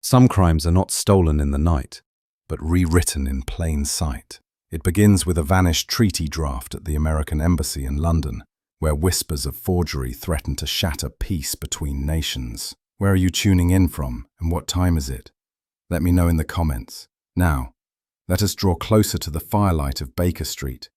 Some crimes are not stolen in the night, but rewritten in plain sight. It begins with a vanished treaty draft at the American Embassy in London, where whispers of forgery threaten to shatter peace between nations. Where are you tuning in from, and what time is it? Let me know in the comments. Now, let us draw closer to the firelight of Baker Street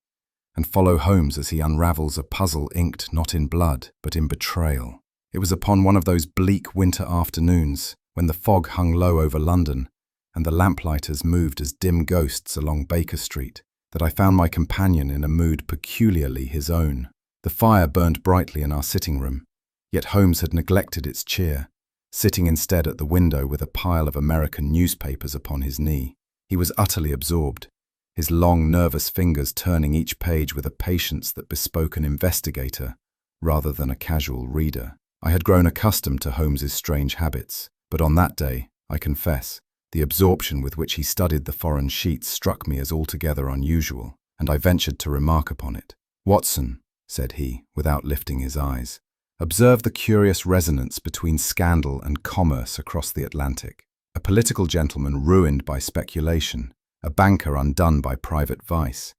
and follow Holmes as he unravels a puzzle inked not in blood, but in betrayal. It was upon one of those bleak winter afternoons, when the fog hung low over London and the lamplighters moved as dim ghosts along Baker Street, that I found my companion in a mood peculiarly his own. The fire burned brightly in our sitting room, yet Holmes had neglected its cheer, sitting instead at the window with a pile of American newspapers upon his knee. He was utterly absorbed, his long, nervous fingers turning each page with a patience that bespoke an investigator rather than a casual reader. I had grown accustomed to Holmes's strange habits, but on that day, I confess, the absorption with which he studied the foreign sheets struck me as altogether unusual, and I ventured to remark upon it. "Watson," said he, without lifting his eyes, "observe the curious resonance between scandal and commerce across the Atlantic. A political gentleman ruined by speculation, a banker undone by private vice.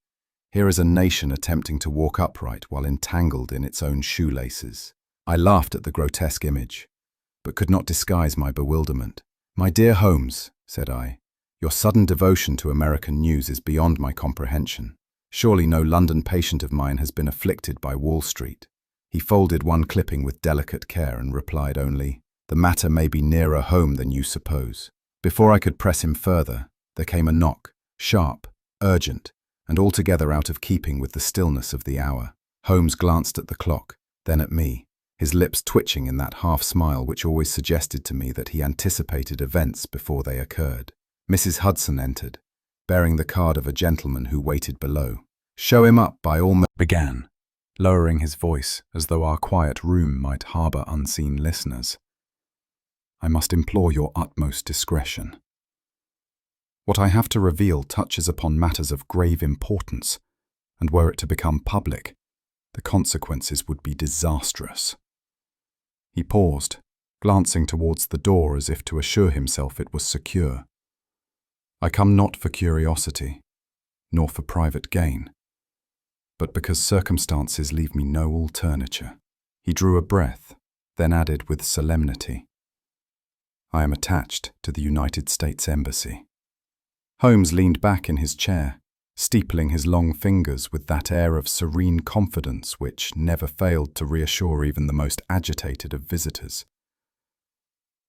Here is a nation attempting to walk upright while entangled in its own shoelaces." I laughed at the grotesque image, but could not disguise my bewilderment. "My dear Holmes," said I, "your sudden devotion to American news is beyond my comprehension. Surely no London patient of mine has been afflicted by Wall Street." He folded one clipping with delicate care and replied only, "The matter may be nearer home than you suppose." Before I could press him further, there came a knock, sharp, urgent, and altogether out of keeping with the stillness of the hour. Holmes glanced at the clock, then at me, his lips twitching in that half-smile which always suggested to me that he anticipated events before they occurred. Mrs. Hudson entered, bearing the card of a gentleman who waited below. "Show him up by all means," began, lowering his voice as though our quiet room might harbour unseen listeners. "I must implore your utmost discretion. What I have to reveal touches upon matters of grave importance, and were it to become public, the consequences would be disastrous." He paused, glancing towards the door as if to assure himself it was secure. "I come not for curiosity, nor for private gain, but because circumstances leave me no alternative." He drew a breath, then added with solemnity, "I am attached to the United States Embassy." Holmes leaned back in his chair, steepling his long fingers with that air of serene confidence which never failed to reassure even the most agitated of visitors.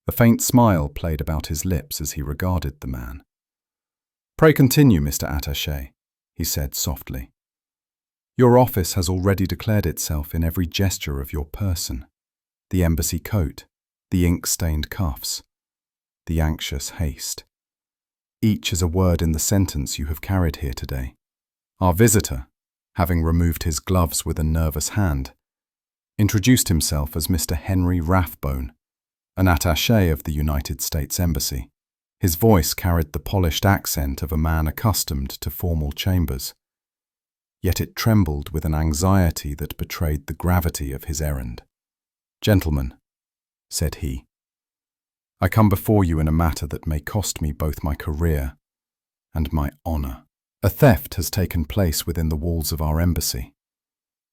A faint smile played about his lips as he regarded the man. "Pray continue, Mr. Attaché," he said softly. "Your office has already declared itself in every gesture of your person. The embassy coat, the ink-stained cuffs, the anxious haste. Each is a word in the sentence you have carried here today. Our visitor, having removed his gloves with a nervous hand, introduced himself as Mr. Henry Rathbone, an attaché of the United States Embassy. His voice carried the polished accent of a man accustomed to formal chambers, yet it trembled with an anxiety that betrayed the gravity of his errand. "Gentlemen," said he, "I come before you in a matter that may cost me both my career and my honor. A theft has taken place within the walls of our embassy.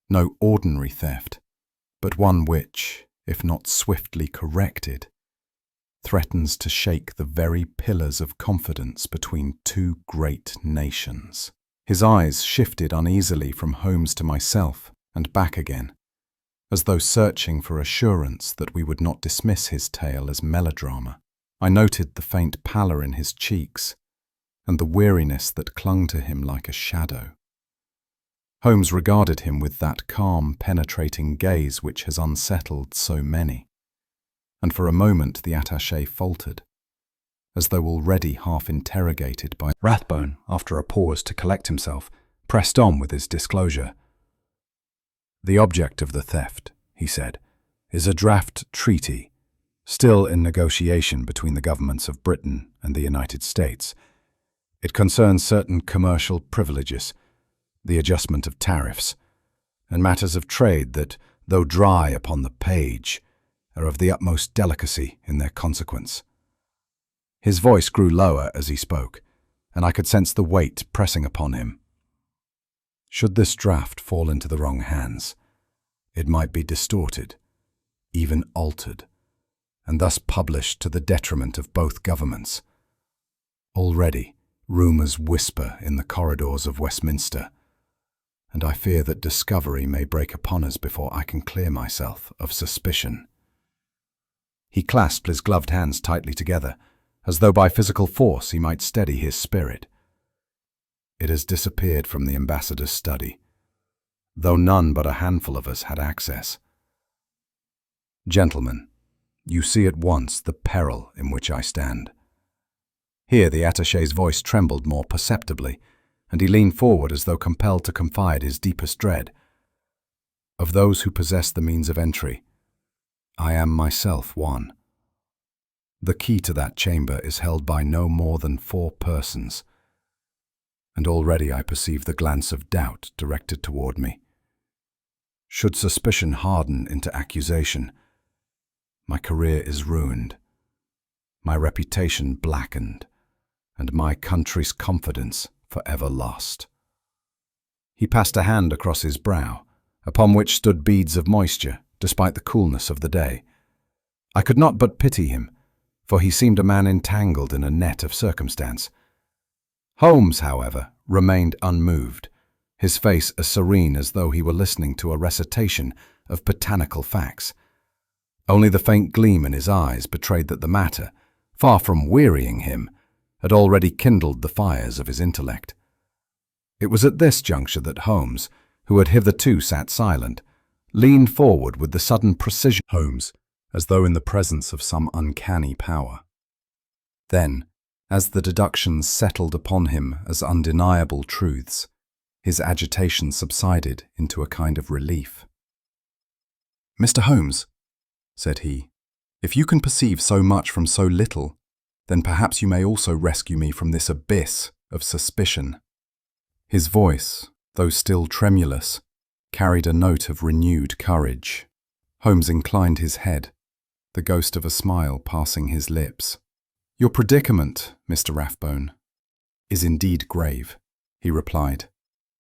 No ordinary theft, but one which, if not swiftly corrected, threatens to shake the very pillars of confidence between two great nations." His eyes shifted uneasily from Holmes to myself and back again, as though searching for assurance that we would not dismiss his tale as melodrama. I noted the faint pallor in his cheeks and the weariness that clung to him like a shadow. Holmes regarded him with that calm, penetrating gaze which has unsettled so many, and for a moment the attaché faltered, as though already half interrogated by Rathbone. After a pause to collect himself, pressed on with his disclosure. "The object of the theft," he said, "is a draft treaty, still in negotiation between the governments of Britain and the United States. It concerns certain commercial privileges, the adjustment of tariffs, and matters of trade that, though dry upon the page, are of the utmost delicacy in their consequence. His voice grew lower as he spoke, and I could sense the weight pressing upon him. Should this draft fall into the wrong hands, it might be distorted, even altered, and thus published to the detriment of both governments. Already, rumours whisper in the corridors of Westminster, and I fear that discovery may break upon us before I can clear myself of suspicion. He clasped his gloved hands tightly together, as though by physical force he might steady his spirit. It has disappeared from the ambassador's study, though none but a handful of us had access. Gentlemen, you see at once the peril in which I stand. Here the attaché's voice trembled more perceptibly, and he leaned forward as though compelled to confide his deepest dread. Of those who possess the means of entry, I am myself one. The key to that chamber is held by no more than 4 persons, and already I perceive the glance of doubt directed toward me. Should suspicion harden into accusation, my career is ruined, my reputation blackened, and my country's confidence forever lost. He passed a hand across his brow, upon which stood beads of moisture, despite the coolness of the day. I could not but pity him, for he seemed a man entangled in a net of circumstance. Holmes, however, remained unmoved, his face as serene as though he were listening to a recitation of botanical facts. Only the faint gleam in his eyes betrayed that the matter, far from wearying him, had already kindled the fires of his intellect. It was at this juncture that Holmes, who had hitherto sat silent, leaned forward with the sudden precision of Holmes, as though in the presence of some uncanny power. Then, as the deductions settled upon him as undeniable truths, his agitation subsided into a kind of relief. "Mr. Holmes," said he, "if you can perceive so much from so little, then perhaps you may also rescue me from this abyss of suspicion." His voice, though still tremulous, carried a note of renewed courage. Holmes inclined his head, the ghost of a smile passing his lips. "Your predicament, Mr. Rathbone, is indeed grave," he replied,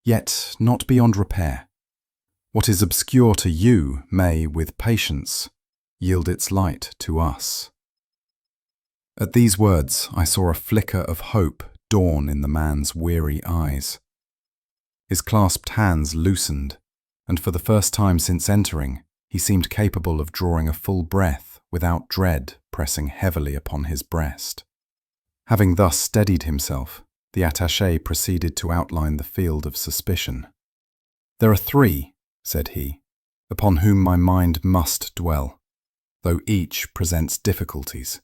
"yet not beyond repair. What is obscure to you may, with patience, yield its light to us." At these words, I saw a flicker of hope dawn in the man's weary eyes. His clasped hands loosened, and for the first time since entering, he seemed capable of drawing a full breath without dread pressing heavily upon his breast. Having thus steadied himself, the attaché proceeded to outline the field of suspicion. "There are 3, said he, "upon whom my mind must dwell, though each presents difficulties.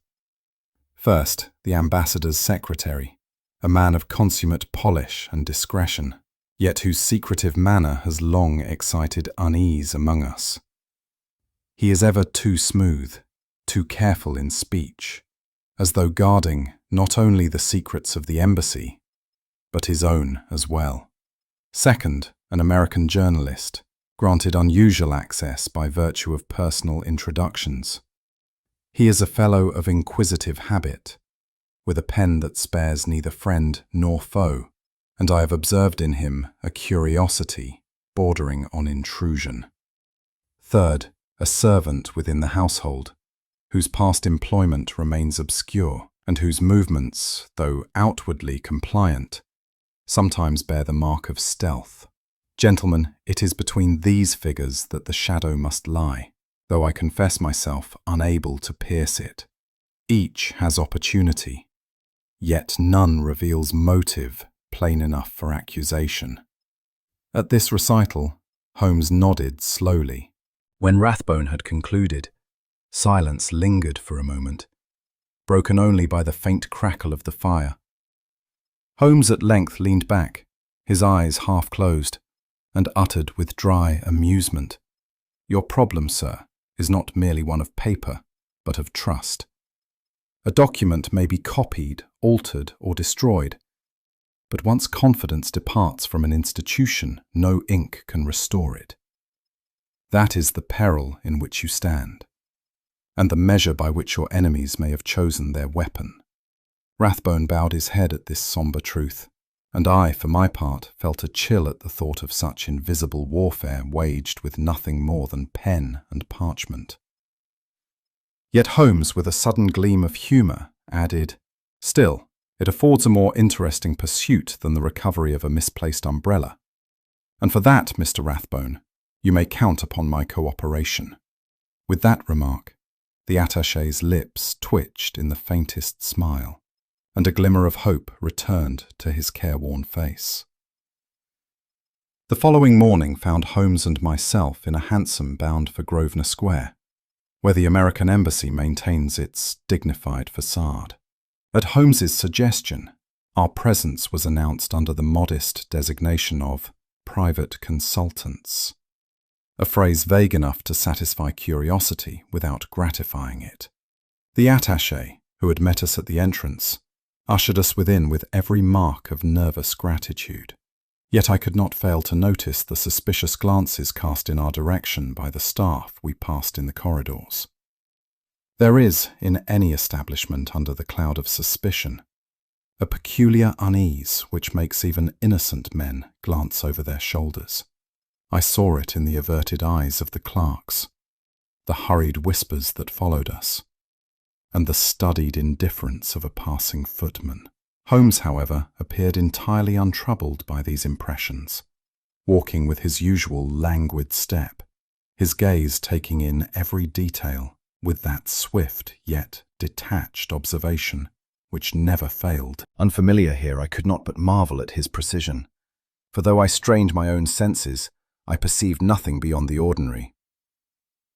First, the ambassador's secretary, a man of consummate polish and discretion, yet whose secretive manner has long excited unease among us. He is ever too smooth, too careful in speech, as though guarding not only the secrets of the embassy, but his own as well. Second, an American journalist, granted unusual access by virtue of personal introductions. He is a fellow of inquisitive habit, with a pen that spares neither friend nor foe, and I have observed in him a curiosity bordering on intrusion. Third, a servant within the household, whose past employment remains obscure, and whose movements, though outwardly compliant, sometimes bear the mark of stealth. Gentlemen, it is between these figures that the shadow must lie, though I confess myself unable to pierce it. Each has opportunity, yet none reveals motive plain enough for accusation." At this recital, Holmes nodded slowly. When Rathbone had concluded, silence lingered for a moment, broken only by the faint crackle of the fire. Holmes at length leaned back, his eyes half closed, and uttered with dry amusement, "Your problem, sir, is not merely one of paper, but of trust. A document may be copied, altered, or destroyed, but once confidence departs from an institution, no ink can restore it. That is the peril in which you stand, and the measure by which your enemies may have chosen their weapon. Rathbone bowed his head at this sombre truth, and I, for my part, felt a chill at the thought of such invisible warfare waged with nothing more than pen and parchment. Yet Holmes, with a sudden gleam of humour, added, "Still, it affords a more interesting pursuit than the recovery of a misplaced umbrella. And for that, Mr. Rathbone, you may count upon my cooperation." With that remark, the attaché's lips twitched in the faintest smile, and a glimmer of hope returned to his careworn face. The following morning found Holmes and myself in a hansom bound for Grosvenor Square, where the American Embassy maintains its dignified facade. At Holmes's suggestion, our presence was announced under the modest designation of private consultants, a phrase vague enough to satisfy curiosity without gratifying it. The attaché, who had met us at the entrance, ushered us within with every mark of nervous gratitude. Yet I could not fail to notice the suspicious glances cast in our direction by the staff we passed in the corridors. There is, in any establishment under the cloud of suspicion, a peculiar unease which makes even innocent men glance over their shoulders. I saw it in the averted eyes of the clerks, the hurried whispers that followed us, and the studied indifference of a passing footman. Holmes, however, appeared entirely untroubled by these impressions, walking with his usual languid step, his gaze taking in every detail with that swift yet detached observation which never failed. Unfamiliar here, I could not but marvel at his precision, for though I strained my own senses, I perceived nothing beyond the ordinary.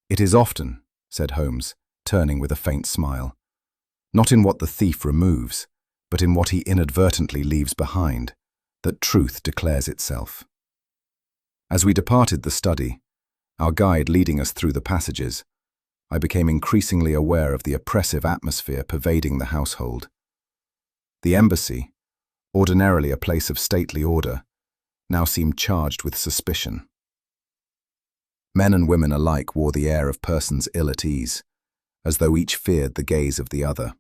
"It is often," said Holmes, turning with a faint smile, "not in what the thief removes, but in what he inadvertently leaves behind, that truth declares itself." As we departed the study, our guide leading us through the passages, I became increasingly aware of the oppressive atmosphere pervading the household. The embassy, ordinarily a place of stately order, now seemed charged with suspicion. Men and women alike wore the air of persons ill at ease, as though each feared the gaze of the other.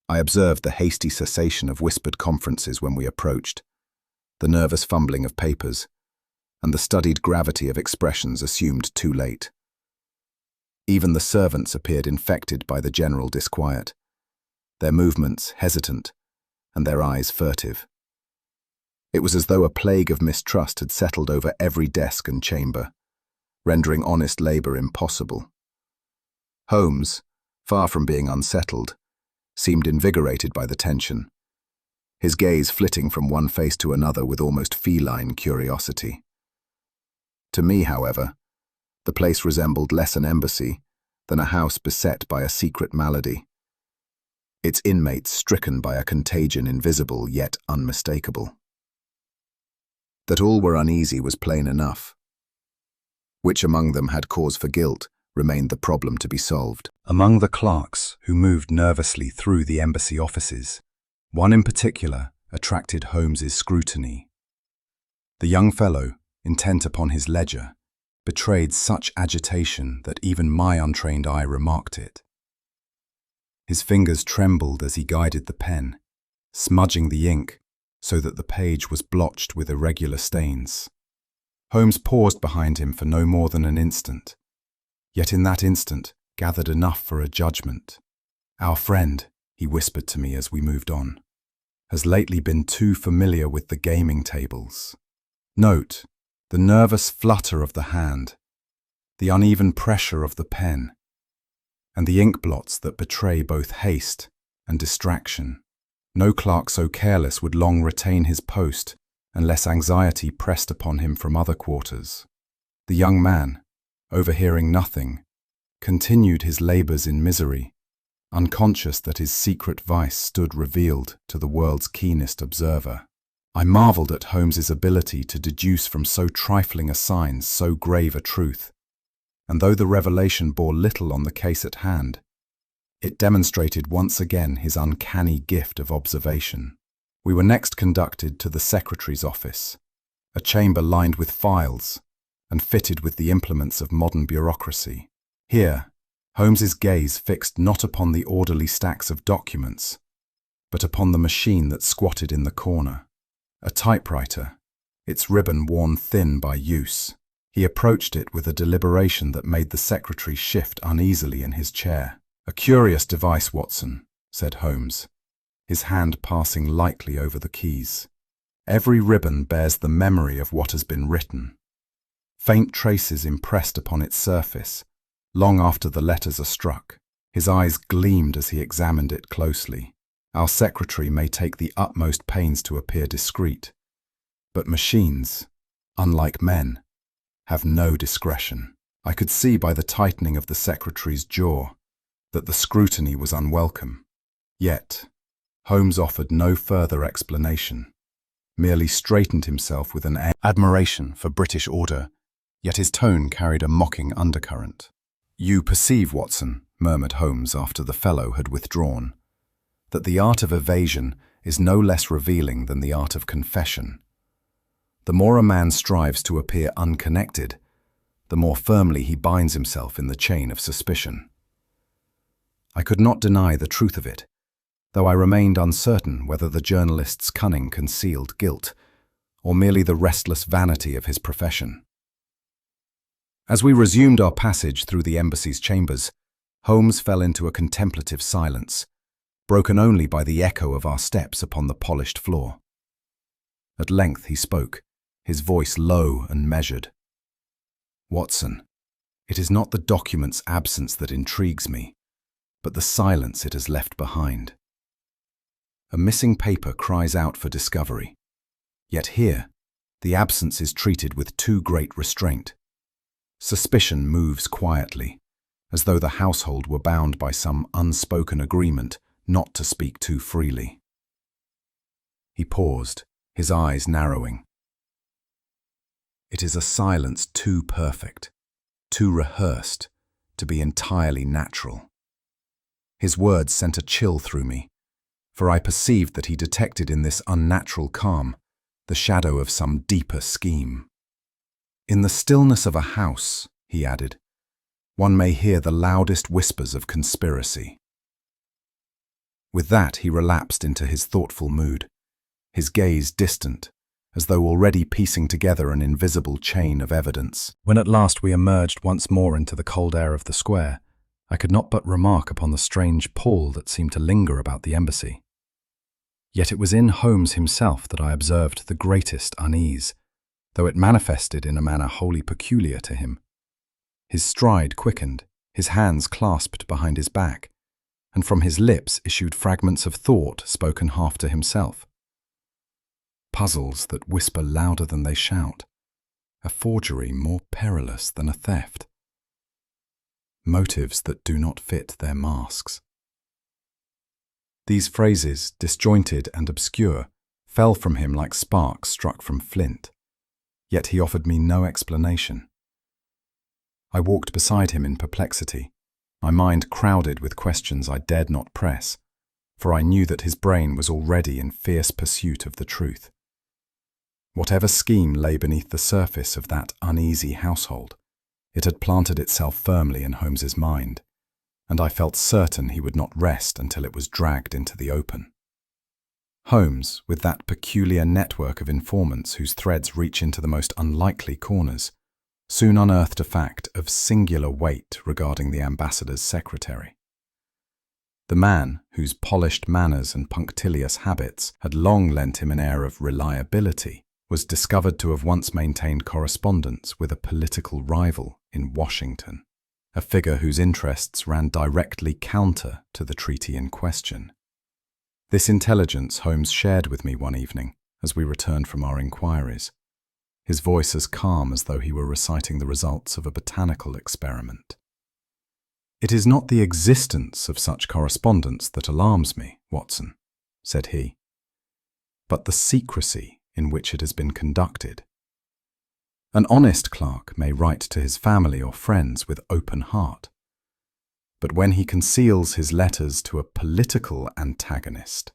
I observed the hasty cessation of whispered conferences when we approached, the nervous fumbling of papers, and the studied gravity of expressions assumed too late. Even the servants appeared infected by the general disquiet, their movements hesitant and their eyes furtive. It was as though a plague of mistrust had settled over every desk and chamber, rendering honest labour impossible. Holmes, far from being unsettled, seemed invigorated by the tension, his gaze flitting from one face to another with almost feline curiosity. To me, however, the place resembled less an embassy than a house beset by a secret malady, its inmates stricken by a contagion invisible yet unmistakable. That all were uneasy was plain enough. Which among them had cause for guilt remained the problem to be solved. Among the clerks who moved nervously through the embassy offices, one in particular attracted Holmes's scrutiny. The young fellow, intent upon his ledger, betrayed such agitation that even my untrained eye remarked it. His fingers trembled as he guided the pen, smudging the ink so that the page was blotched with irregular stains. Holmes paused behind him for no more than an instant, yet in that instant gathered enough for a judgment. "Our friend," he whispered to me as we moved on, "has lately been too familiar with the gaming tables. Note the nervous flutter of the hand, the uneven pressure of the pen, and the ink blots that betray both haste and distraction. No clerk so careless would long retain his post unless anxiety pressed upon him from other quarters." The young man, overhearing nothing, continued his labours in misery, unconscious that his secret vice stood revealed to the world's keenest observer. I marvelled at Holmes's ability to deduce from so trifling a sign so grave a truth, and though the revelation bore little on the case at hand, it demonstrated once again his uncanny gift of observation. We were next conducted to the secretary's office, a chamber lined with files and fitted with the implements of modern bureaucracy. Here, Holmes's gaze fixed not upon the orderly stacks of documents, but upon the machine that squatted in the corner. A typewriter, its ribbon worn thin by use. He approached it with a deliberation that made the secretary shift uneasily in his chair. "A curious device, Watson," said Holmes, his hand passing lightly over the keys. "Every ribbon bears the memory of what has been written. Faint traces impressed upon its surface, long after the letters are struck." His eyes gleamed as he examined it closely. "Our secretary may take the utmost pains to appear discreet, but machines, unlike men, have no discretion." I could see by the tightening of the secretary's jaw that the scrutiny was unwelcome. Yet, Holmes offered no further explanation, merely straightened himself with an admiration for British order, yet his tone carried a mocking undercurrent. "You perceive, Watson," murmured Holmes after the fellow had withdrawn, "that the art of evasion is no less revealing than the art of confession. The more a man strives to appear unconnected, the more firmly he binds himself in the chain of suspicion." I could not deny the truth of it, though I remained uncertain whether the journalist's cunning concealed guilt, or merely the restless vanity of his profession. As we resumed our passage through the embassy's chambers, Holmes fell into a contemplative silence, broken only by the echo of our steps upon the polished floor. At length he spoke, his voice low and measured. "Watson, it is not the document's absence that intrigues me, but the silence it has left behind. A missing paper cries out for discovery, yet here the absence is treated with too great restraint. Suspicion moves quietly, as though the household were bound by some unspoken agreement not to speak too freely." He paused, his eyes narrowing. "It is a silence too perfect, too rehearsed, to be entirely natural." His words sent a chill through me, for I perceived that he detected in this unnatural calm the shadow of some deeper scheme. "In the stillness of a house," he added, "one may hear the loudest whispers of conspiracy." With that he relapsed into his thoughtful mood, his gaze distant, as though already piecing together an invisible chain of evidence. When at last we emerged once more into the cold air of the square, I could not but remark upon the strange pall that seemed to linger about the embassy. Yet it was in Holmes himself that I observed the greatest unease, though it manifested in a manner wholly peculiar to him. His stride quickened, his hands clasped behind his back, and from his lips issued fragments of thought spoken half to himself. "Puzzles that whisper louder than they shout, a forgery more perilous than a theft, motives that do not fit their masks." These phrases, disjointed and obscure, fell from him like sparks struck from flint, yet he offered me no explanation. I walked beside him in perplexity, my mind crowded with questions I dared not press, for I knew that his brain was already in fierce pursuit of the truth. Whatever scheme lay beneath the surface of that uneasy household, it had planted itself firmly in Holmes's mind, and I felt certain he would not rest until it was dragged into the open. Holmes, with that peculiar network of informants whose threads reach into the most unlikely corners, soon unearthed a fact of singular weight regarding the ambassador's secretary. The man, whose polished manners and punctilious habits had long lent him an air of reliability, was discovered to have once maintained correspondence with a political rival in Washington, a figure whose interests ran directly counter to the treaty in question. This intelligence Holmes shared with me one evening as we returned from our inquiries, his voice as calm as though he were reciting the results of a botanical experiment. "It is not the existence of such correspondence that alarms me, Watson," said he, "but the secrecy in which it has been conducted. An honest clerk may write to his family or friends with open heart, but when he conceals his letters to a political antagonist,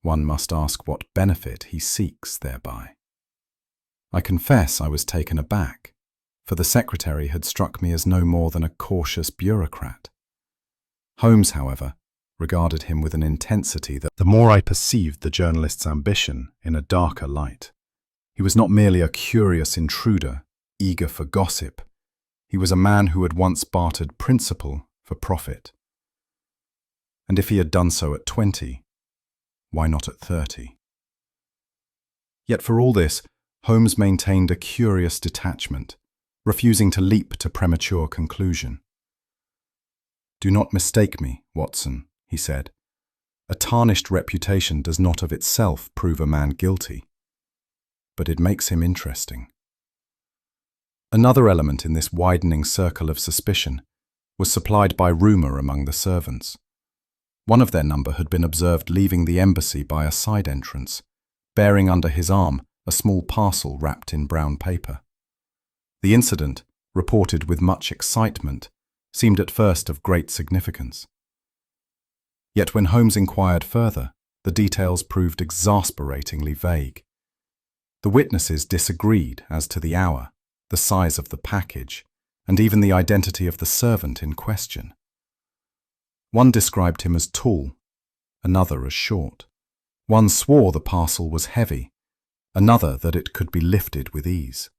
one must ask what benefit he seeks thereby." I confess I was taken aback, for the secretary had struck me as no more than a cautious bureaucrat. Holmes, however, regarded him with an intensity that the more I perceived the journalist's ambition in a darker light. He was not merely a curious intruder, eager for gossip. He was a man who had once bartered principle for profit. And if he had done so at 20, why not at 30? Yet for all this, Holmes maintained a curious detachment, refusing to leap to premature conclusion. "Do not mistake me, Watson," he said. "A tarnished reputation does not of itself prove a man guilty, but it makes him interesting." Another element in this widening circle of suspicion was supplied by rumour among the servants. One of their number had been observed leaving the embassy by a side entrance, bearing under his arm a small parcel wrapped in brown paper. The incident, reported with much excitement, seemed at first of great significance. Yet when Holmes inquired further, the details proved exasperatingly vague. The witnesses disagreed as to the hour, the size of the package, and even the identity of the servant in question. One described him as tall, another as short. One swore the parcel was heavy, another that it could be lifted with ease.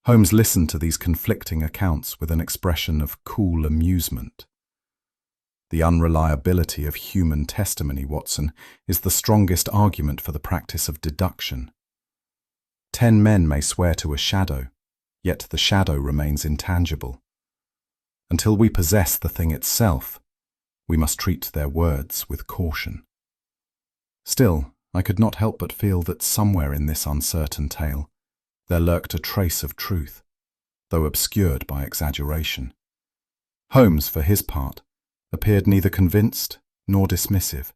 Holmes listened to these conflicting accounts with an expression of cool amusement. The unreliability of human testimony, Watson, is the strongest argument for the practice of deduction. 10 men may swear to a shadow, yet the shadow remains intangible. Until we possess the thing itself, we must treat their words with caution. Still, I could not help but feel that somewhere in this uncertain tale there lurked a trace of truth, though obscured by exaggeration. Holmes, for his part, appeared neither convinced nor dismissive,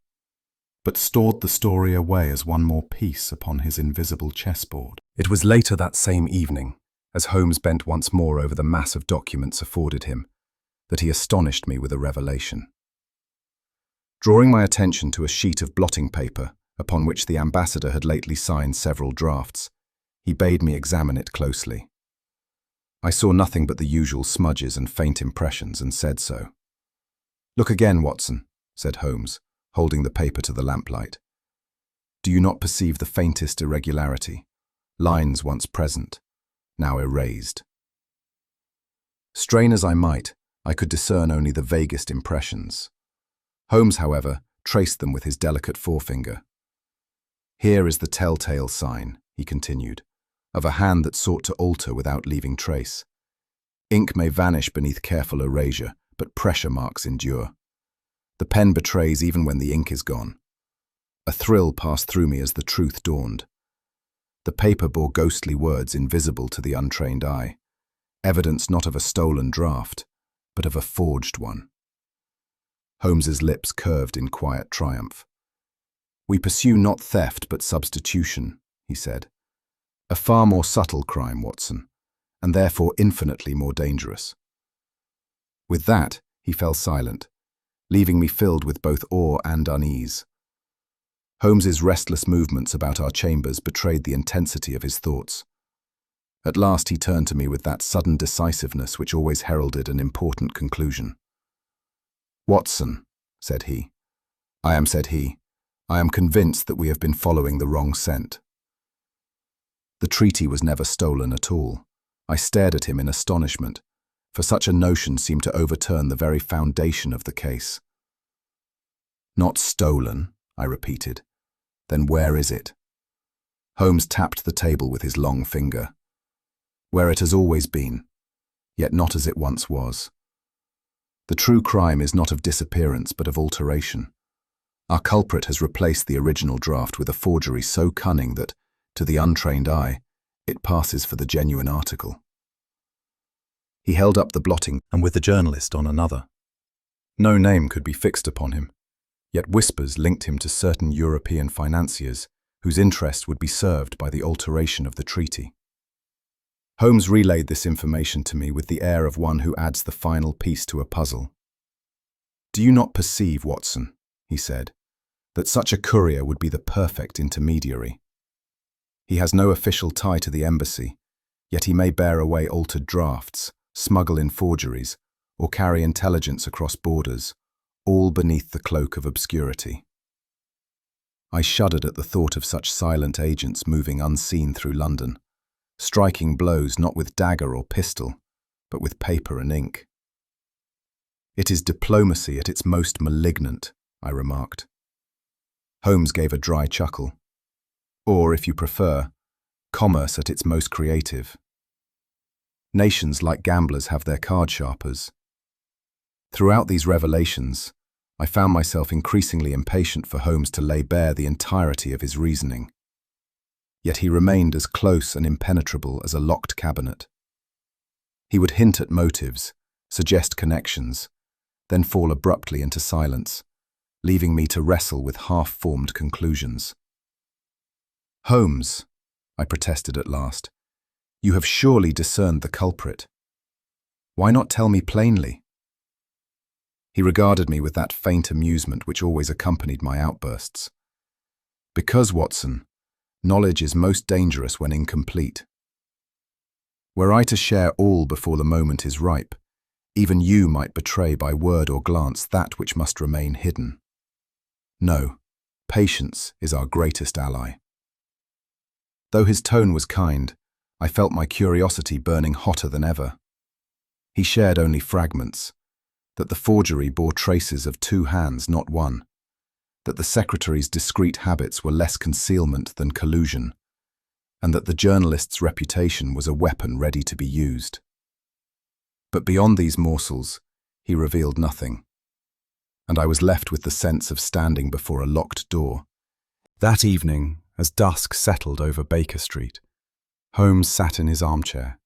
but stored the story away as one more piece upon his invisible chessboard. It was later that same evening, as Holmes bent once more over the mass of documents afforded him, that he astonished me with a revelation. Drawing my attention to a sheet of blotting paper upon which the ambassador had lately signed several drafts, he bade me examine it closely. I saw nothing but the usual smudges and faint impressions, and said so. "Look again, Watson," said Holmes, holding the paper to the lamplight. "Do you not perceive the faintest irregularity? Lines once present, now erased." Strain as I might, I could discern only the vaguest impressions. Holmes, however, traced them with his delicate forefinger. "Here is the telltale sign," he continued, "of a hand that sought to alter without leaving trace. Ink may vanish beneath careful erasure, but pressure marks endure. The pen betrays even when the ink is gone. A thrill passed through me as the truth dawned. The paper bore ghostly words invisible to the untrained eye, evidence not of a stolen draft, but of a forged one." Holmes's lips curved in quiet triumph. "We pursue not theft but substitution," he said. "A far more subtle crime, Watson, and therefore infinitely more dangerous." With that, he fell silent, leaving me filled with both awe and unease. Holmes's restless movements about our chambers betrayed the intensity of his thoughts. At last he turned to me with that sudden decisiveness which always heralded an important conclusion. "Watson," said he, I am convinced that we have been following the wrong scent." The treaty was never stolen at all. I stared at him in astonishment, for such a notion seemed to overturn the very foundation of the case. "Not stolen," I repeated. "Then where is it?" Holmes tapped the table with his long finger. "Where it has always been, yet not as it once was. The true crime is not of disappearance but of alteration. Our culprit has replaced the original draft with a forgery so cunning that, to the untrained eye, it passes for the genuine article." He held up the blotting, and with the journalist on another. No name could be fixed upon him, yet whispers linked him to certain European financiers whose interest would be served by the alteration of the treaty. Holmes relayed this information to me with the air of one who adds the final piece to a puzzle. "Do you not perceive, Watson," he said, "that such a courier would be the perfect intermediary? He has no official tie to the embassy, yet he may bear away altered drafts, smuggle in forgeries, or carry intelligence across borders, all beneath the cloak of obscurity. I shuddered at the thought of such silent agents moving unseen through London, striking blows not with dagger or pistol, but with paper and ink. "It is diplomacy at its most malignant," I remarked. Holmes gave a dry chuckle. "Or, if you prefer, commerce at its most creative. Nations, like gamblers, have their card sharpers." Throughout these revelations, I found myself increasingly impatient for Holmes to lay bare the entirety of his reasoning. Yet he remained as close and impenetrable as a locked cabinet. He would hint at motives, suggest connections, then fall abruptly into silence, leaving me to wrestle with half-formed conclusions. "Holmes," I protested at last, "you have surely discerned the culprit. Why not tell me plainly?" He regarded me with that faint amusement which always accompanied my outbursts. "Because, Watson, knowledge is most dangerous when incomplete. Were I to share all before the moment is ripe, even you might betray by word or glance that which must remain hidden. No, patience is our greatest ally." Though his tone was kind, I felt my curiosity burning hotter than ever. He shared only fragments: that the forgery bore traces of 2 hands, not 1, that the secretary's discreet habits were less concealment than collusion, and that the journalist's reputation was a weapon ready to be used. But beyond these morsels, he revealed nothing, and I was left with the sense of standing before a locked door. That evening, as dusk settled over Baker Street, Holmes sat in his armchair,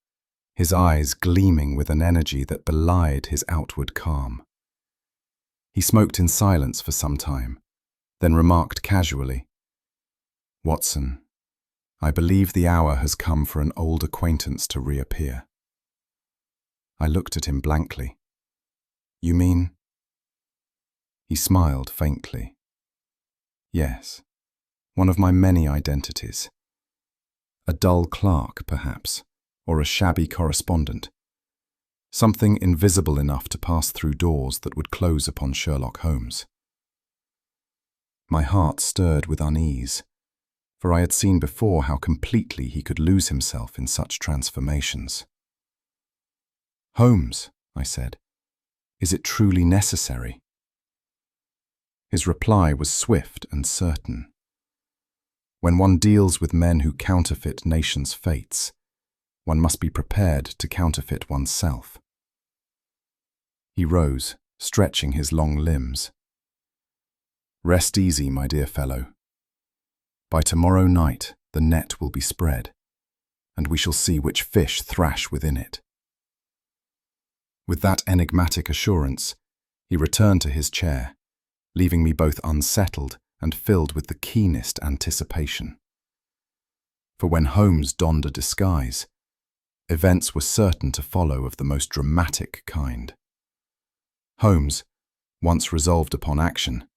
his eyes gleaming with an energy that belied his outward calm. He smoked in silence for some time, then remarked casually, "Watson, I believe the hour has come for an old acquaintance to reappear." I looked at him blankly. "You mean?" He smiled faintly. "Yes, one of my many identities. A dull clerk, perhaps, or a shabby correspondent. Something invisible enough to pass through doors that would close upon Sherlock Holmes." My heart stirred with unease, for I had seen before how completely he could lose himself in such transformations. "Holmes," I said, "is it truly necessary?" His reply was swift and certain. When one deals with men who counterfeit nations' fates, one must be prepared to counterfeit oneself. He rose, stretching his long limbs. "Rest easy, my dear fellow. By tomorrow night the net will be spread, and we shall see which fish thrash within it." With that enigmatic assurance, he returned to his chair, leaving me both unsettled and filled with the keenest anticipation. For when Holmes donned a disguise, events were certain to follow of the most dramatic kind. Holmes, once resolved upon action,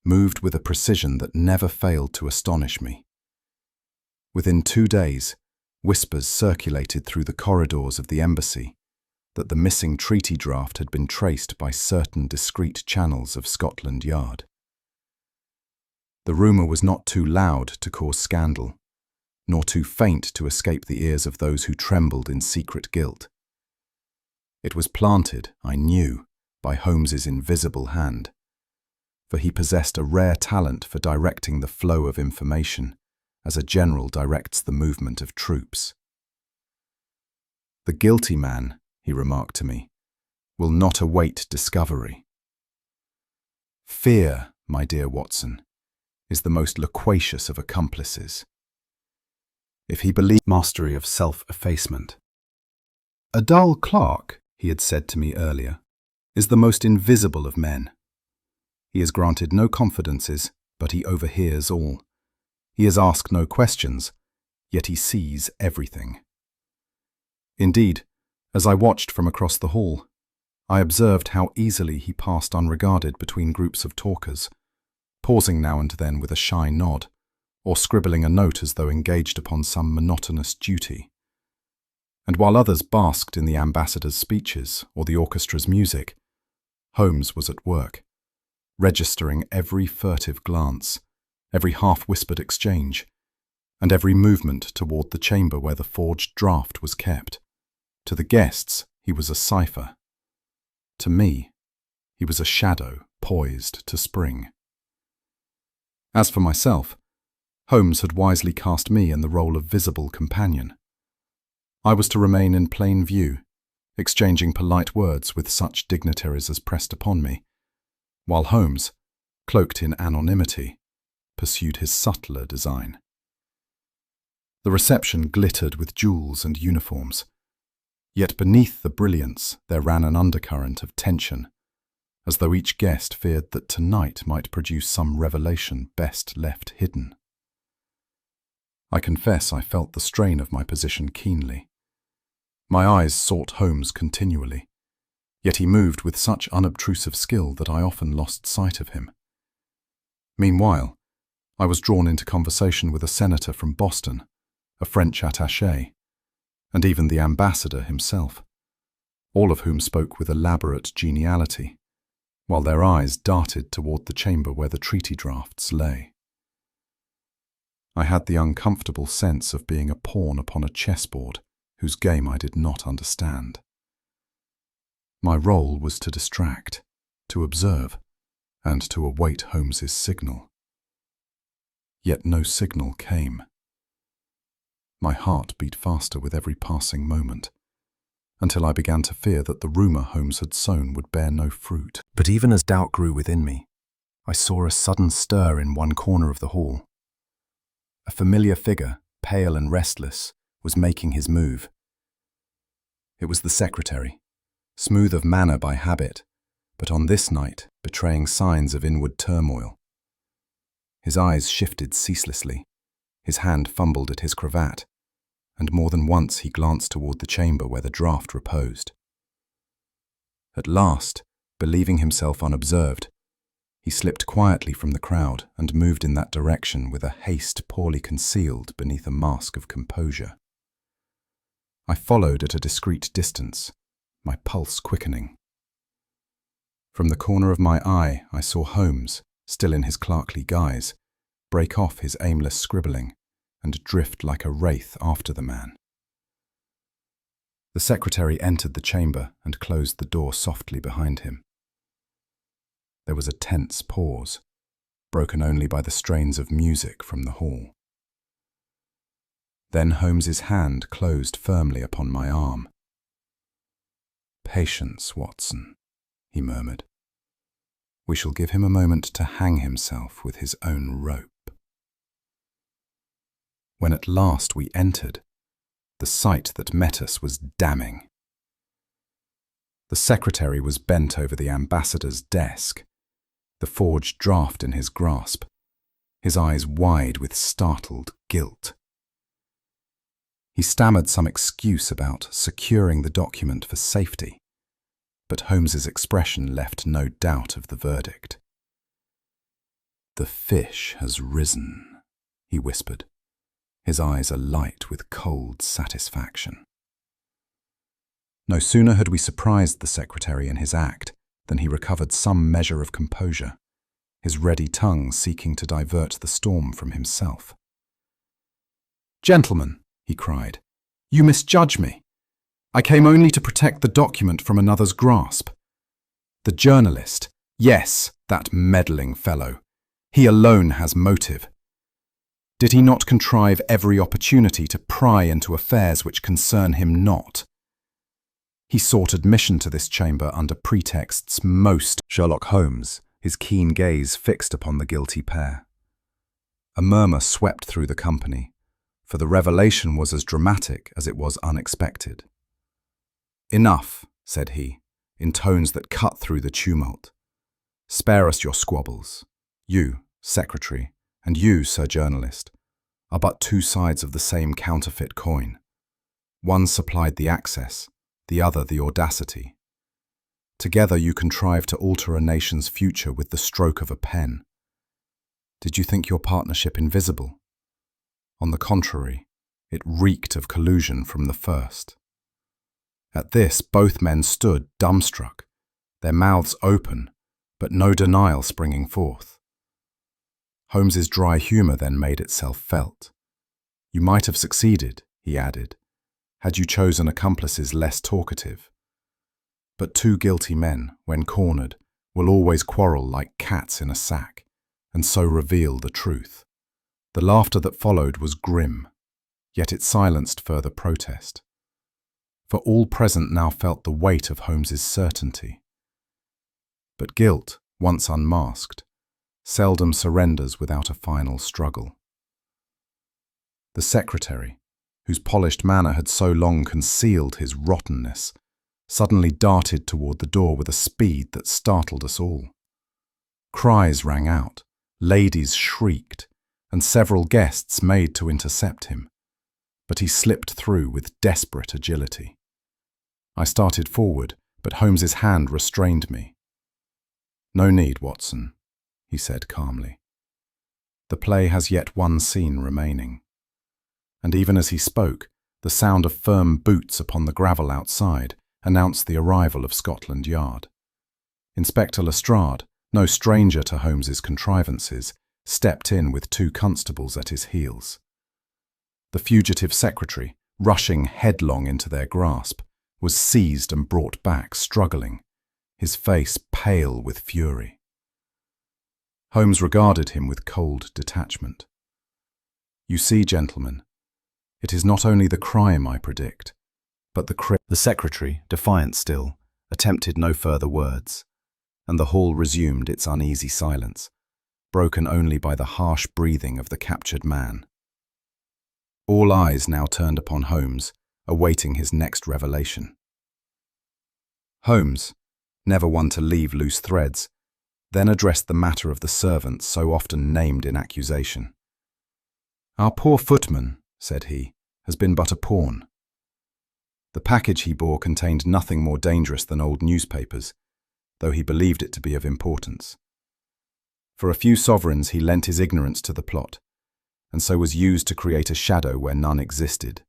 moved with a precision that never failed to astonish me. Within 2 days, whispers circulated through the corridors of the embassy that the missing treaty draft had been traced by certain discreet channels of Scotland Yard. The rumour was not too loud to cause scandal, nor too faint to escape the ears of those who trembled in secret guilt. It was planted, I knew, by Holmes's invisible hand, for he possessed a rare talent for directing the flow of information, as a general directs the movement of troops. "The guilty man," he remarked to me, "will not await discovery. Fear, my dear Watson, is the most loquacious of accomplices. If he believes mastery of self-effacement. A dull clerk," he had said to me earlier, "is the most invisible of men. He is granted no confidences, but he overhears all. He is asked no questions, yet he sees everything." Indeed, as I watched from across the hall, I observed how easily he passed unregarded between groups of talkers, pausing now and then with a shy nod, or scribbling a note as though engaged upon some monotonous duty. And while others basked in the ambassador's speeches or the orchestra's music, Holmes was at work, registering every furtive glance, every half-whispered exchange, and every movement toward the chamber where the forged draft was kept. To the guests, he was a cipher. To me, he was a shadow poised to spring. As for myself, Holmes had wisely cast me in the role of visible companion. I was to remain in plain view, exchanging polite words with such dignitaries as pressed upon me, while Holmes, cloaked in anonymity, pursued his subtler design. The reception glittered with jewels and uniforms, yet beneath the brilliance there ran an undercurrent of tension, as though each guest feared that tonight might produce some revelation best left hidden. I confess I felt the strain of my position keenly. My eyes sought Holmes continually, yet he moved with such unobtrusive skill that I often lost sight of him. Meanwhile, I was drawn into conversation with a senator from Boston, a French attaché, and even the ambassador himself, all of whom spoke with elaborate geniality, while their eyes darted toward the chamber where the treaty drafts lay. I had the uncomfortable sense of being a pawn upon a chessboard whose game I did not understand. My role was to distract, to observe, and to await Holmes's signal. Yet no signal came. My heart beat faster with every passing moment, until I began to fear that the rumour Holmes had sown would bear no fruit. But even as doubt grew within me, I saw a sudden stir in one corner of the hall. A familiar figure, pale and restless, was making his move. It was the secretary, smooth of manner by habit, but on this night betraying signs of inward turmoil. His eyes shifted ceaselessly, his hand fumbled at his cravat, and more than once he glanced toward the chamber where the draft reposed. At last, believing himself unobserved, he slipped quietly from the crowd and moved in that direction with a haste poorly concealed beneath a mask of composure. I followed at a discreet distance, my pulse quickening. From the corner of my eye I saw Holmes, still in his clerkly guise, break off his aimless scribbling and drift like a wraith after the man. The secretary entered the chamber and closed the door softly behind him. There was a tense pause, broken only by the strains of music from the hall. Then Holmes's hand closed firmly upon my arm. "Patience, Watson," he murmured. "We shall give him a moment to hang himself with his own rope." When at last we entered, the sight that met us was damning. The secretary was bent over the ambassador's desk, the forged draft in his grasp, his eyes wide with startled guilt. He stammered some excuse about securing the document for safety, but Holmes's expression left no doubt of the verdict. "The fish has risen," he whispered, his eyes alight with cold satisfaction. No sooner had we surprised the secretary in his act than he recovered some measure of composure, his ready tongue seeking to divert the storm from himself. "Gentlemen," he cried, "you misjudge me. I came only to protect the document from another's grasp. The journalist, yes, that meddling fellow, he alone has motive. Did he not contrive every opportunity to pry into affairs which concern him not? He sought admission to this chamber under pretexts most—" Sherlock Holmes, his keen gaze fixed upon the guilty pair. A murmur swept through the company, for the revelation was as dramatic as it was unexpected. "Enough," said he, in tones that cut through the tumult. "Spare us your squabbles. You, secretary, and you, sir journalist, are but two sides of the same counterfeit coin. One supplied the access, the other the audacity. Together you contrived to alter a nation's future with the stroke of a pen. Did you think your partnership invisible? On the contrary, it reeked of collusion from the first." At this, both men stood dumbstruck, their mouths open, but no denial springing forth. Holmes's dry humour then made itself felt. "You might have succeeded," he added, "had you chosen accomplices less talkative. But two guilty men, when cornered, will always quarrel like cats in a sack, and so reveal the truth." The laughter that followed was grim, yet it silenced further protest. For all present now felt the weight of Holmes's certainty. But guilt, once unmasked, seldom surrenders without a final struggle. The secretary, whose polished manner had so long concealed his rottenness, suddenly darted toward the door with a speed that startled us all. Cries rang out, ladies shrieked, and several guests made to intercept him, but he slipped through with desperate agility. I started forward, but Holmes's hand restrained me. "No need, Watson," he said calmly. "The play has yet one scene remaining." And even as he spoke, the sound of firm boots upon the gravel outside announced the arrival of Scotland Yard. Inspector Lestrade, no stranger to Holmes's contrivances, stepped in with two constables at his heels. The fugitive secretary, rushing headlong into their grasp, was seized and brought back, struggling, his face pale with fury. Holmes regarded him with cold detachment. "You see, gentlemen, it is not only the crime I predict, but The secretary, defiant still, attempted no further words, and the hall resumed its uneasy silence, broken only by the harsh breathing of the captured man. All eyes now turned upon Holmes, awaiting his next revelation. Holmes, never one to leave loose threads, then addressed the matter of the servant so often named in accusation. "Our poor footman," said he, "has been but a pawn. The package he bore contained nothing more dangerous than old newspapers, though he believed it to be of importance. For a few sovereigns he lent his ignorance to the plot, and so was used to create a shadow where none existed.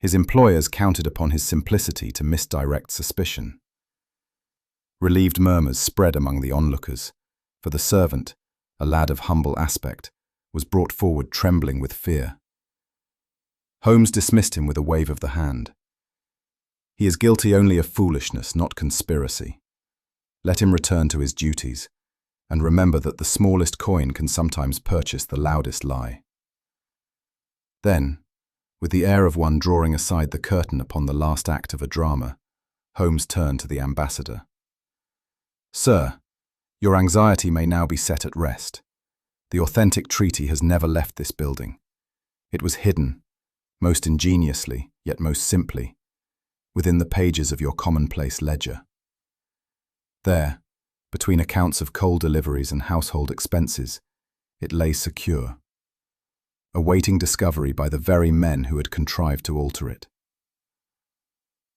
His employers counted upon his simplicity to misdirect suspicion. Relieved murmurs spread among the onlookers, for the servant, a lad of humble aspect, was brought forward trembling with fear. Holmes dismissed him with a wave of the hand. "He is guilty only of foolishness, not conspiracy. Let him return to his duties, and remember that the smallest coin can sometimes purchase the loudest lie." Then, with the air of one drawing aside the curtain upon the last act of a drama, Holmes turned to the ambassador. "Sir, your anxiety may now be set at rest. The authentic treaty has never left this building. It was hidden, most ingeniously, yet most simply, within the pages of your commonplace ledger. There, between accounts of coal deliveries and household expenses, it lay secure, awaiting discovery by the very men who had contrived to alter it."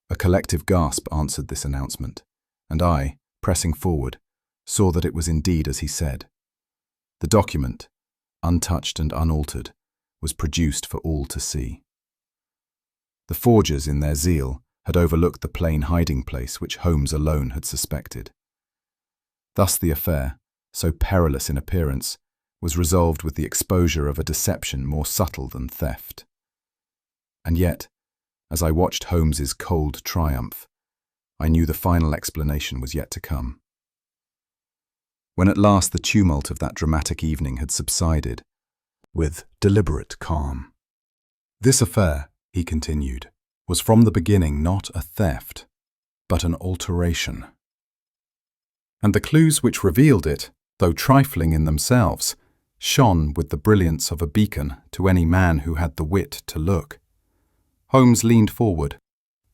A collective gasp answered this announcement, and I, pressing forward, saw that it was indeed as he said. The document, untouched and unaltered, was produced for all to see. The forgers, in their zeal, had overlooked the plain hiding place which Holmes alone had suspected. Thus the affair, so perilous in appearance, was resolved with the exposure of a deception more subtle than theft. And yet, as I watched Holmes's cold triumph, I knew the final explanation was yet to come. When at last the tumult of that dramatic evening had subsided, with deliberate calm, "This affair," he continued, "was from the beginning not a theft, but an alteration. And the clues which revealed it, though trifling in themselves, shone with the brilliance of a beacon to any man who had the wit to look." Holmes leaned forward,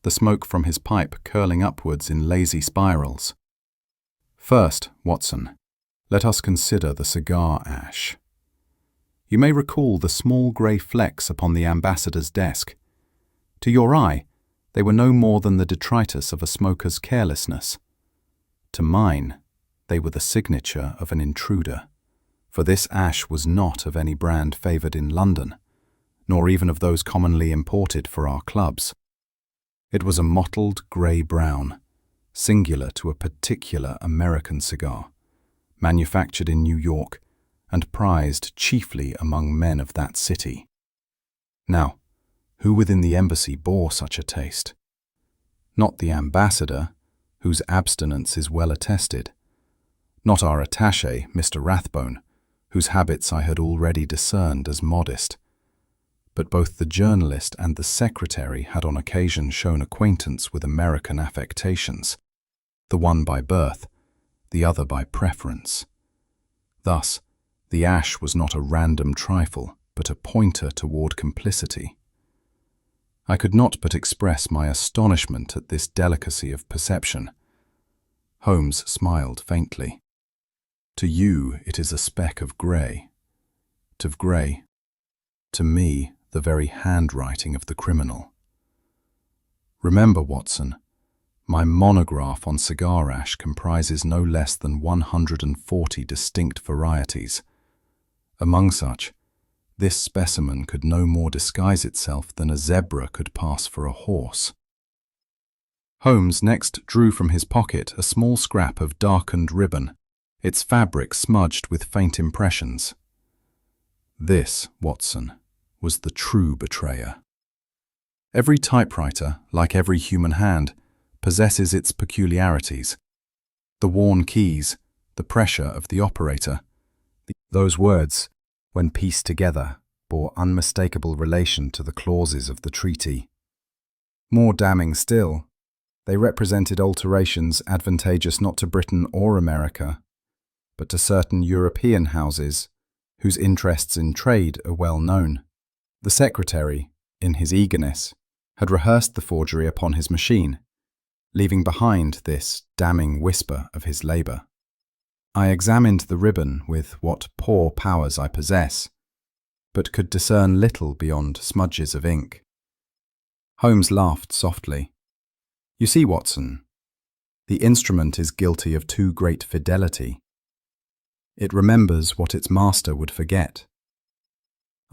the smoke from his pipe curling upwards in lazy spirals. "First, Watson, let us consider the cigar ash. You may recall the small grey flecks upon the ambassador's desk. To your eye, they were no more than the detritus of a smoker's carelessness. To mine, they were the signature of an intruder, for this ash was not of any brand favoured in London, nor even of those commonly imported for our clubs. It was a mottled grey-brown, singular to a particular American cigar, manufactured in New York and prized chiefly among men of that city. Now, who within the embassy bore such a taste? Not the ambassador, whose abstinence is well attested. Not our attaché, Mr. Rathbone, whose habits I had already discerned as modest. But both the journalist and the secretary had on occasion shown acquaintance with American affectations, the one by birth, the other by preference. Thus, the ash was not a random trifle, but a pointer toward complicity. I could not but express my astonishment at this delicacy of perception. Holmes smiled faintly. To you it is a speck of grey. To me, the very handwriting of the criminal. Remember, Watson, my monograph on cigar ash comprises no less than 140 distinct varieties. Among such, this specimen could no more disguise itself than a zebra could pass for a horse. Holmes next drew from his pocket a small scrap of darkened ribbon, its fabric smudged with faint impressions. This, Watson, was the true betrayer. Every typewriter, like every human hand, possesses its peculiarities. The worn keys, the pressure of the operator. Those words, when pieced together, bore unmistakable relation to the clauses of the treaty. More damning still, they represented alterations advantageous not to Britain or America, but to certain European houses, whose interests in trade are well known. The secretary, in his eagerness, had rehearsed the forgery upon his machine, leaving behind this damning whisper of his labour. I examined the ribbon with what poor powers I possess, but could discern little beyond smudges of ink. Holmes laughed softly. You see, Watson, the instrument is guilty of too great fidelity. It remembers what its master would forget.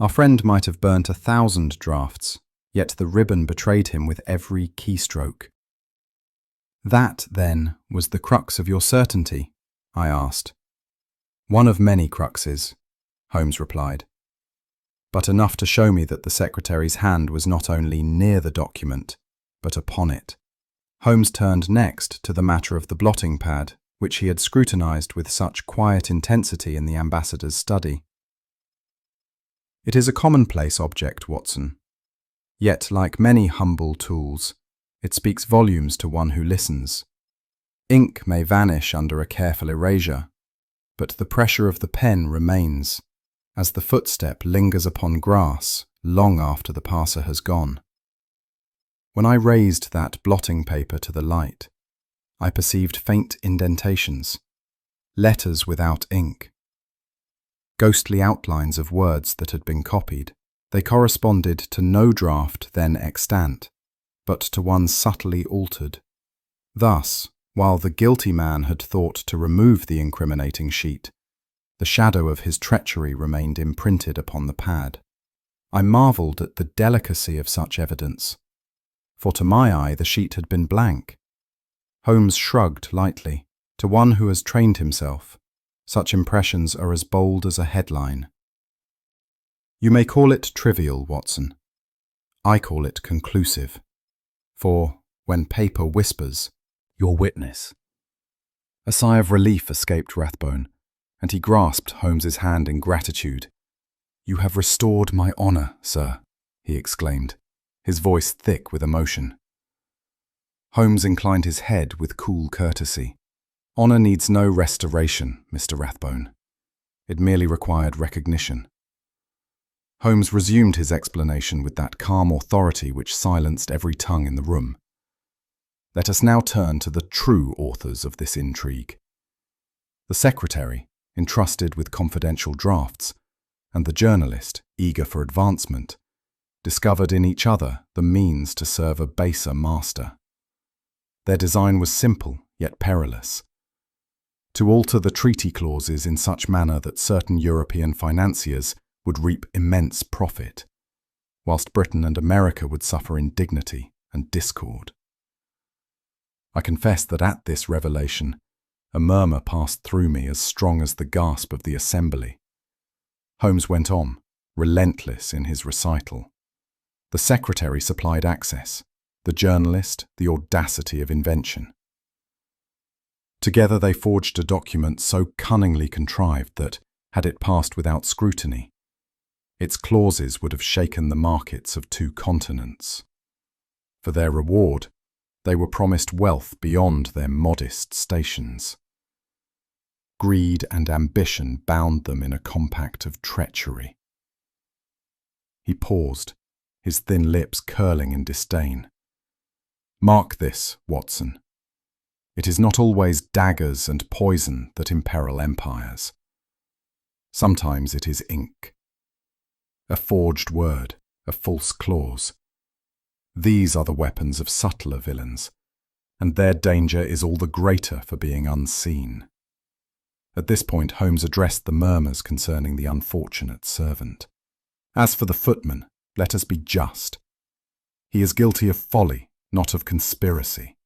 Our friend might have burnt 1,000 drafts, yet the ribbon betrayed him with every keystroke. That, then, was the crux of your certainty? I asked. One of many cruxes, Holmes replied, but enough to show me that the secretary's hand was not only near the document, but upon it. Holmes turned next to the matter of the blotting pad, which he had scrutinized with such quiet intensity in the ambassador's study. It is a commonplace object, Watson. Yet, like many humble tools, it speaks volumes to one who listens. Ink may vanish under a careful erasure, but the pressure of the pen remains, as the footstep lingers upon grass long after the passer has gone. When I raised that blotting paper to the light, I perceived faint indentations, letters without ink, ghostly outlines of words that had been copied. They corresponded to no draft then extant, but to one subtly altered. Thus, while the guilty man had thought to remove the incriminating sheet, the shadow of his treachery remained imprinted upon the pad. I marvelled at the delicacy of such evidence, for to my eye the sheet had been blank. Holmes shrugged lightly. To one who has trained himself, such impressions are as bold as a headline. You may call it trivial, Watson. I call it conclusive. For, when paper whispers, your witness. A sigh of relief escaped Rathbone, and he grasped Holmes's hand in gratitude. You have restored my honour, sir, he exclaimed, his voice thick with emotion. Holmes inclined his head with cool courtesy. Honour needs no restoration, Mr. Rathbone. It merely required recognition. Holmes resumed his explanation with that calm authority which silenced every tongue in the room. Let us now turn to the true authors of this intrigue. The secretary, entrusted with confidential drafts, and the journalist, eager for advancement, discovered in each other the means to serve a baser master. Their design was simple, yet perilous. To alter the treaty clauses in such manner that certain European financiers would reap immense profit, whilst Britain and America would suffer indignity and discord. I confess that at this revelation, a murmur passed through me as strong as the gasp of the assembly. Holmes went on, relentless in his recital. The secretary supplied access, the journalist the audacity of invention. Together they forged a document so cunningly contrived that, had it passed without scrutiny, its clauses would have shaken the markets of 2 continents. For their reward, they were promised wealth beyond their modest stations. Greed and ambition bound them in a compact of treachery. He paused, his thin lips curling in disdain. Mark this, Watson. It is not always daggers and poison that imperil empires. Sometimes it is ink. A forged word, a false clause. These are the weapons of subtler villains, and their danger is all the greater for being unseen. At this point Holmes addressed the murmurs concerning the unfortunate servant. As for the footman, let us be just. He is guilty of folly, not of conspiracy.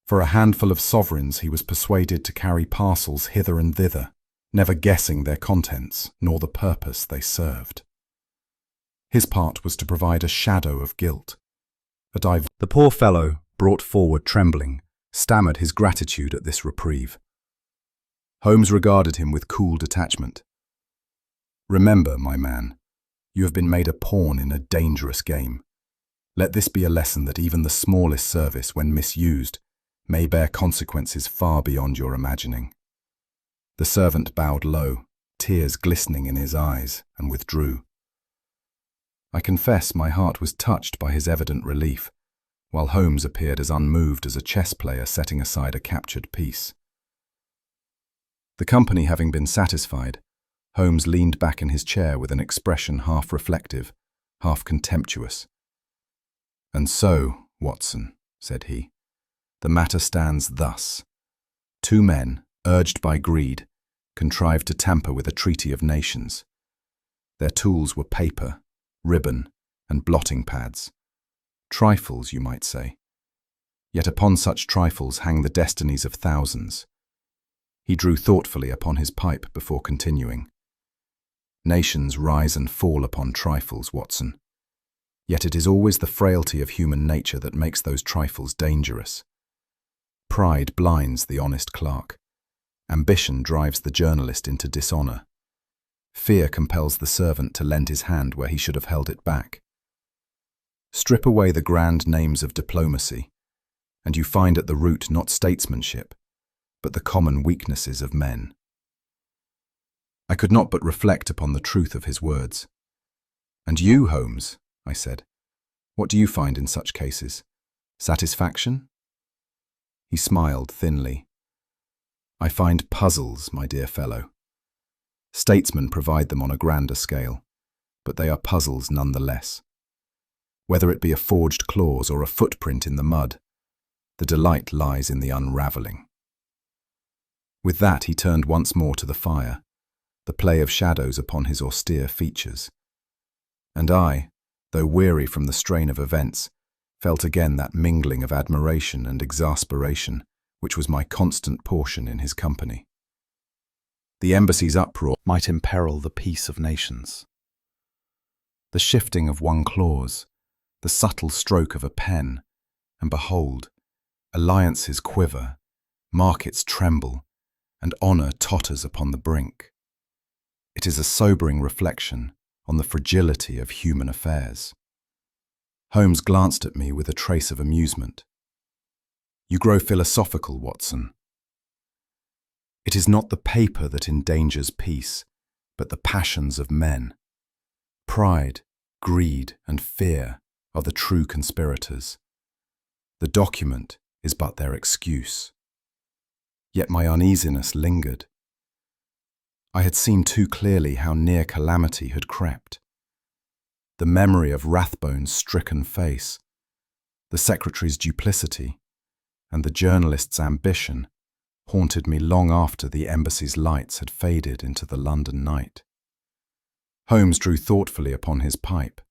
For a handful of sovereigns he was persuaded to carry parcels hither and thither, never guessing their contents nor the purpose they served. His part was to provide a shadow of guilt. The poor fellow, brought forward trembling, stammered his gratitude at this reprieve. Holmes regarded him with cool detachment. Remember, my man, you have been made a pawn in a dangerous game. Let this be a lesson that even the smallest service, when misused, may bear consequences far beyond your imagining. The servant bowed low, tears glistening in his eyes, and withdrew. I confess my heart was touched by his evident relief, while Holmes appeared as unmoved as a chess player setting aside a captured piece. The company having been satisfied, Holmes leaned back in his chair with an expression half reflective, half contemptuous. "And so, Watson," said he, "the matter stands thus. 2 men, urged by greed, contrived to tamper with a treaty of nations. Their tools were paper, ribbon, and blotting pads. Trifles, you might say. Yet upon such trifles hang the destinies of thousands." He drew thoughtfully upon his pipe before continuing. "Nations rise and fall upon trifles, Watson. Yet it is always the frailty of human nature that makes those trifles dangerous. Pride blinds the honest clerk. Ambition drives the journalist into dishonor. Fear compels the servant to lend his hand where he should have held it back. Strip away the grand names of diplomacy, and you find at the root not statesmanship, but the common weaknesses of men." I could not but reflect upon the truth of his words. "And you, Holmes," I said, "what do you find in such cases? Satisfaction?" He smiled thinly. "I find puzzles, my dear fellow. Statesmen provide them on a grander scale, but they are puzzles nonetheless. Whether it be a forged clause or a footprint in the mud, the delight lies in the unravelling." With that he turned once more to the fire, the play of shadows upon his austere features. And I, though weary from the strain of events, felt again that mingling of admiration and exasperation which was my constant portion in his company. The embassy's uproar might imperil the peace of nations. The shifting of one clause, the subtle stroke of a pen, and behold, alliances quiver, markets tremble, and honour totters upon the brink. It is a sobering reflection on the fragility of human affairs. Holmes glanced at me with a trace of amusement. "You grow philosophical, Watson. It is not the paper that endangers peace, but the passions of men. Pride, greed, and fear are the true conspirators. The document is but their excuse." Yet my uneasiness lingered. I had seen too clearly how near calamity had crept. The memory of Rathbone's stricken face, the secretary's duplicity, and the journalist's ambition haunted me long after the embassy's lights had faded into the London night. Holmes drew thoughtfully upon his pipe,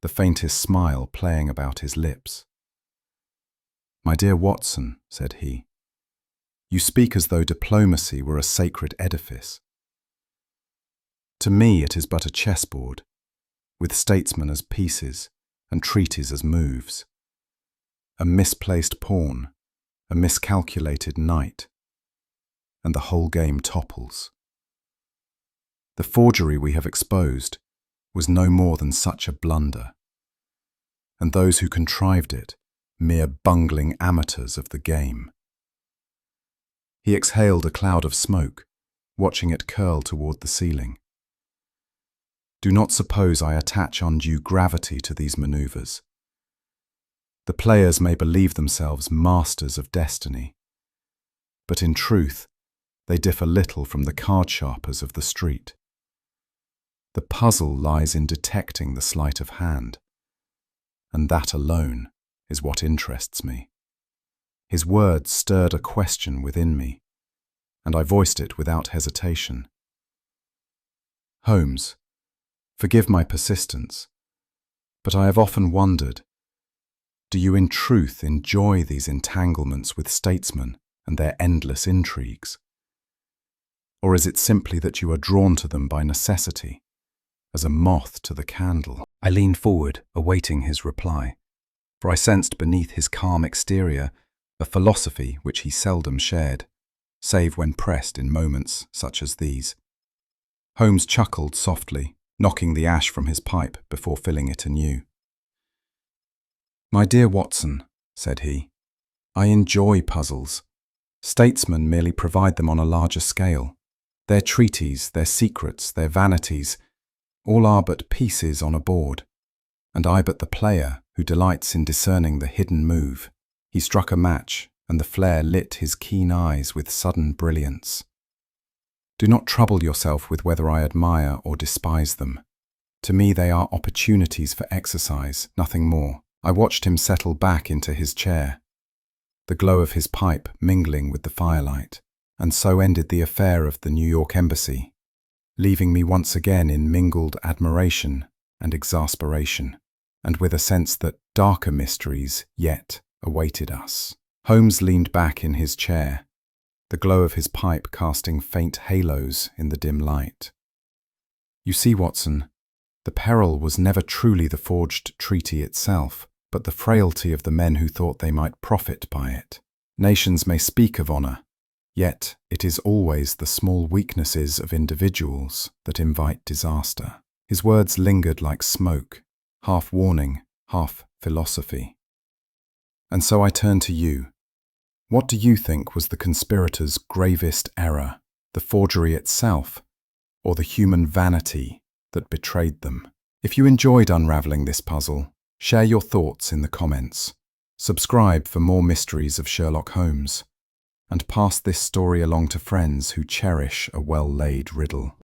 the faintest smile playing about his lips. "My dear Watson," said he, "you speak as though diplomacy were a sacred edifice. To me it is but a chessboard, with statesmen as pieces and treaties as moves. A misplaced pawn, a miscalculated knight, and the whole game topples. The forgery we have exposed was no more than such a blunder, and those who contrived it mere bungling amateurs of the game." He exhaled a cloud of smoke, watching it curl toward the ceiling. "Do not suppose I attach undue gravity to these maneuvers. The players may believe themselves masters of destiny, but in truth they differ little from the card sharpers of the street. The puzzle lies in detecting the sleight of hand, and that alone is what interests me." His words stirred a question within me, and I voiced it without hesitation. "Holmes, forgive my persistence, but I have often wondered, do you in truth enjoy these entanglements with statesmen and their endless intrigues? Or is it simply that you are drawn to them by necessity, as a moth to the candle?" I leaned forward, awaiting his reply, for I sensed beneath his calm exterior a philosophy which he seldom shared, save when pressed in moments such as these. Holmes chuckled softly, knocking the ash from his pipe before filling it anew. "My dear Watson," said he, "I enjoy puzzles. Statesmen merely provide them on a larger scale. Their treaties, their secrets, their vanities, all are but pieces on a board, and I but the player who delights in discerning the hidden move." He struck a match, and the flare lit his keen eyes with sudden brilliance. "Do not trouble yourself with whether I admire or despise them. To me they are opportunities for exercise, nothing more." I watched him settle back into his chair, the glow of his pipe mingling with the firelight, and so ended the affair of the New York Embassy, leaving me once again in mingled admiration and exasperation, and with a sense that darker mysteries yet awaited us. Holmes leaned back in his chair, the glow of his pipe casting faint halos in the dim light. "You see, Watson, the peril was never truly the forged treaty itself, but the frailty of the men who thought they might profit by it. Nations may speak of honour, yet it is always the small weaknesses of individuals that invite disaster." His words lingered like smoke, half warning, half philosophy. "And so I turn to you. What do you think was the conspirators' gravest error, the forgery itself, or the human vanity that betrayed them? If you enjoyed unravelling this puzzle, share your thoughts in the comments. Subscribe for more mysteries of Sherlock Holmes, and pass this story along to friends who cherish a well-laid riddle.